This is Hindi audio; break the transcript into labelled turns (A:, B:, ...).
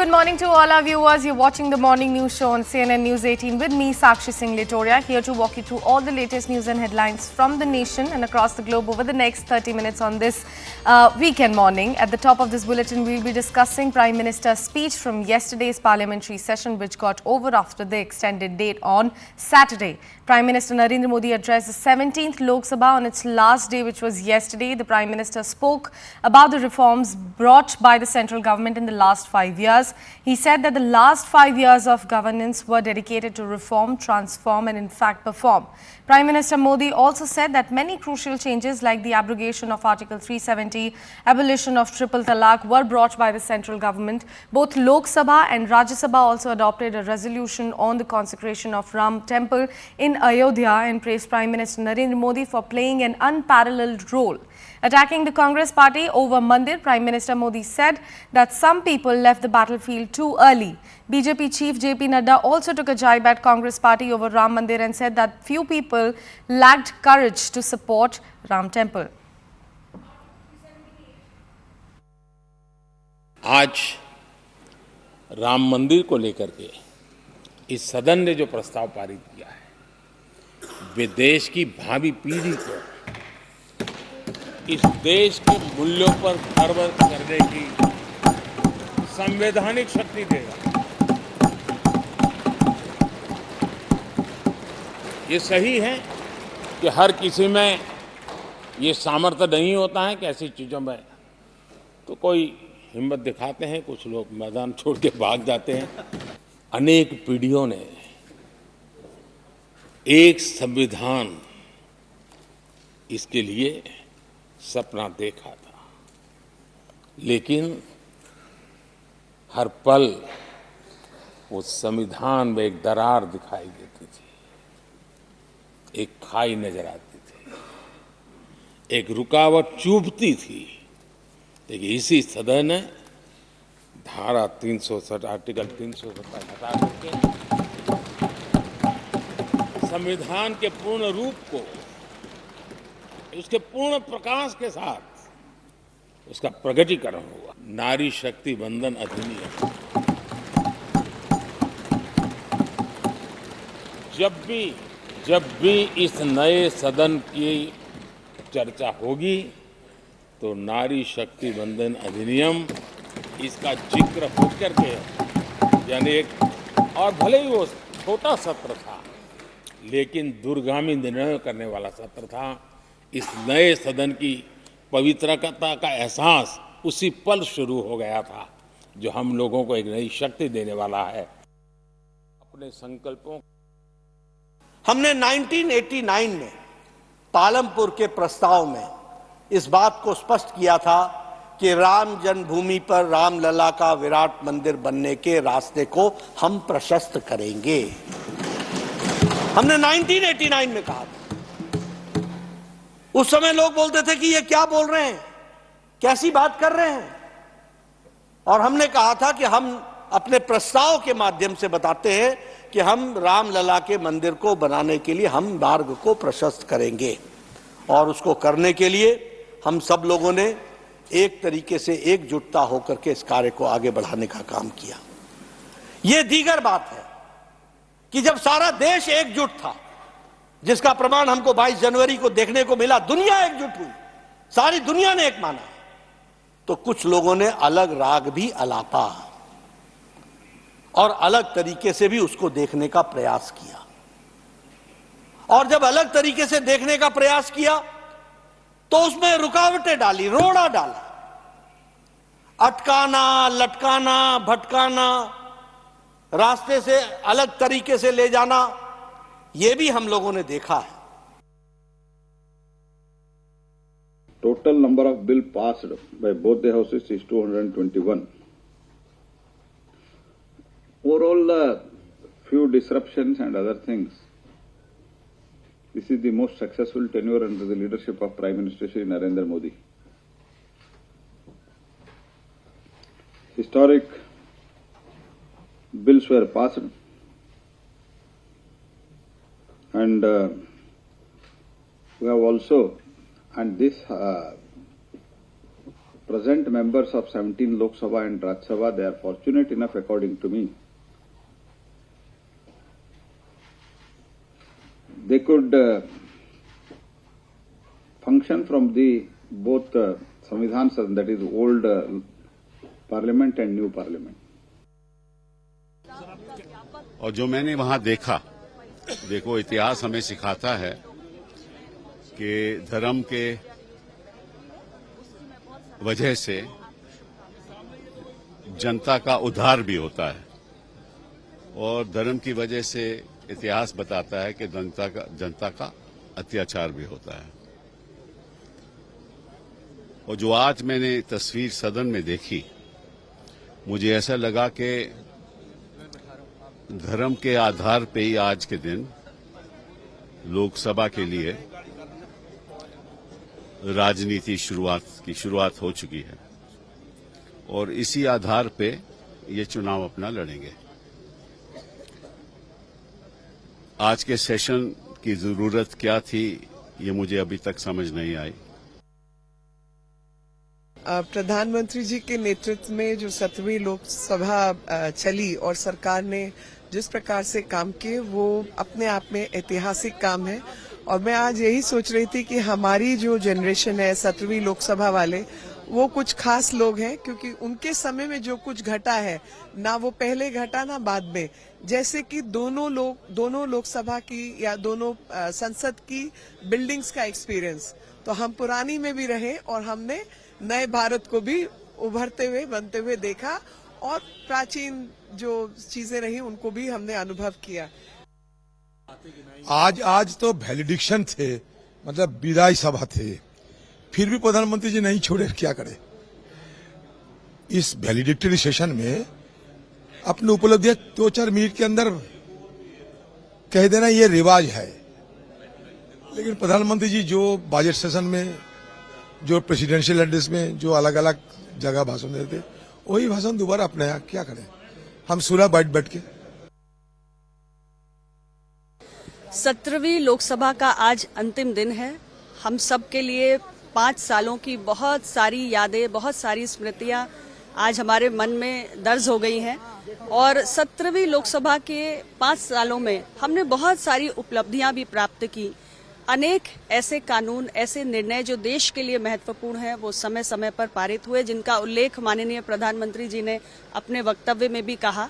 A: good morning to all our viewers. You're watching the morning news show on CNN News 18 with me, Sakshi Singh Litoria, here to walk you through all the latest news and headlines from the nation and across the globe over the next 30 minutes on this weekend morning. At the top of this bulletin, we'll be discussing Prime Minister's speech from yesterday's parliamentary session, which got over after the extended date on Saturday. Prime Minister Narendra Modi addressed the 17th Lok Sabha on its last day, which was yesterday. The Prime Minister spoke about the reforms brought by the central government in the last 5 years. He said that the last 5 years of governance were dedicated to reform, transform and in fact perform. Prime Minister Modi also said that many crucial changes like the abrogation of Article 370, abolition of triple talaq were brought by the central government. Both Lok Sabha and Rajya Sabha also adopted a resolution on the consecration of Ram Temple in Ayodhya and praised Prime Minister Narendra Modi for playing an unparalleled role. Attacking the Congress party over Mandir, Prime Minister Modi said that some people left the battlefield too early. BJP chief JP Nadda also took a jibe at Congress party over Ram Mandir and said that few people lacked courage to support Ram Temple.
B: आज राम मंदिर को लेकर के इस सदन ने जो प्रस्ताव पारित किया है वे देश की भावी पीढ़ी को इस देश के मूल्यों पर गर्व करने की संवैधानिक शक्ति देगा। ये सही है कि हर किसी में ये सामर्थ्य नहीं होता है कि ऐसी चीजों में तो कोई हिम्मत दिखाते हैं, कुछ लोग मैदान छोड़ के भाग जाते हैं। अनेक पीढ़ियों ने एक संविधान इसके लिए सपना देखा था, लेकिन हर पल उस संविधान में एक दरार दिखाई देती थी, एक खाई नजर आती थी, एक रुकावट चुभती थी। लेकिन इसी सदन ने धारा 360 आर्टिकल 370 हटा करके संविधान के पूर्ण रूप को उसके पूर्ण प्रकाश के साथ उसका प्रकटीकरण हुआ। नारी शक्ति वंदन अधिनियम जब भी इस नए सदन की चर्चा होगी तो नारी शक्ति वंदन अधिनियम इसका जिक्र होकर के, यानी एक और भले ही वो छोटा सत्र था लेकिन दूरगामी निर्णय करने वाला सत्र था। इस नए सदन की पवित्रता का एहसास उसी पल शुरू हो गया था जो हम लोगों को एक नई शक्ति देने वाला है। अपने संकल्पों
C: हमने 1989 में पालमपुर के प्रस्ताव में इस बात को स्पष्ट किया था कि राम जन्मभूमि पर रामलला का विराट मंदिर बनने के रास्ते को हम प्रशस्त करेंगे। हमने 1989 में कहा था। उस समय लोग बोलते थे कि ये क्या बोल रहे हैं, कैसी बात कर रहे हैं, और हमने कहा था कि हम अपने प्रस्ताव के माध्यम से बताते हैं कि हम रामलला के मंदिर को बनाने के लिए हम मार्ग को प्रशस्त करेंगे, और उसको करने के लिए हम सब लोगों ने एक तरीके से एकजुटता होकर के इस कार्य को आगे बढ़ाने का काम किया। यह दीगर बात है कि जब सारा देश एकजुट था, जिसका प्रमाण हमको 22 जनवरी को देखने को मिला, दुनिया एकजुट हुई, सारी दुनिया ने एक माना, तो कुछ लोगों ने अलग राग भी अलापा और अलग तरीके से भी उसको देखने का प्रयास किया। और जब अलग तरीके से देखने का प्रयास किया तो उसमें रुकावटें डाली, रोड़ा डाला, अटकाना, लटकाना, भटकाना, रास्ते से अलग तरीके से ले जाना, यह भी हम लोगों ने देखा है।
D: Total number of bill passed by both the houses is 221. Overall, few disruptions and other things. This is the most successful tenure under the leadership of Prime Minister Shri Narendra Modi. Historic bills were passed, and we have also, and this present members of 17 Lok Sabha and Rajya Sabha, they are fortunate enough, according to me, they could function from the both Samvidhan Sadan, that is old parliament and new parliament.
E: और जो मैंने वहां देखा, देखो इतिहास हमें सिखाता है कि धर्म के वजह से जनता का उद्धार भी होता है और धर्म की वजह से इतिहास बताता है कि जनता का अत्याचार भी होता है। और जो आज मैंने तस्वीर सदन में देखी, मुझे ऐसा लगा कि धर्म के आधार पे ही आज के दिन लोकसभा के लिए राजनीति की शुरुआत हो चुकी है और इसी आधार पे ये चुनाव अपना लड़ेंगे। आज के सेशन की जरूरत क्या थी, ये मुझे अभी तक समझ नहीं आई।
F: प्रधानमंत्री जी के नेतृत्व में जो 17वीं लोकसभा चली और सरकार ने जिस प्रकार से काम किए, वो अपने आप में ऐतिहासिक काम है। और मैं आज यही सोच रही थी कि हमारी जो जनरेशन है 17वीं लोकसभा वाले, वो कुछ खास लोग हैं, क्योंकि उनके समय में जो कुछ घटा है ना वो पहले घटा ना बाद में। जैसे कि दोनों लोकसभा की या दोनों संसद की बिल्डिंग्स का एक्सपीरियंस, तो हम पुरानी में भी रहे और हमने नए भारत को भी उभरते हुए बनते हुए देखा और प्राचीन जो चीजें रही उनको भी हमने अनुभव किया।
G: आज तो वैलिडिक्शन थे, मतलब विदाई सभा थे, फिर भी प्रधानमंत्री जी नहीं छोड़े, क्या करे। इस वैलिडिक्टरी सेशन में अपनी उपलब्धियां 2-4 मिनट के अंदर कह देना ये रिवाज है, लेकिन प्रधानमंत्री जी जो बजट सेशन में, जो प्रेसिडेंशियल एड्रेस में जो अलग अलग जगह भाषण देते, वही भाषण दोबारा अपनाया, क्या करें। हम सुना बैठ के।
H: 17वीं लोकसभा का आज अंतिम दिन है। हम सब के लिए 5 सालों की बहुत सारी यादें, बहुत सारी स्मृतियां आज हमारे मन में दर्ज हो गई हैं और 17वीं लोकसभा के 5 सालों में हमने बहुत सारी उपलब्धियां भी प्राप्त की। अनेक ऐसे कानून, ऐसे निर्णय जो देश के लिए महत्वपूर्ण हैं, वो समय समय पर पारित हुए, जिनका उल्लेख माननीय प्रधानमंत्री जी ने अपने वक्तव्य में भी कहा।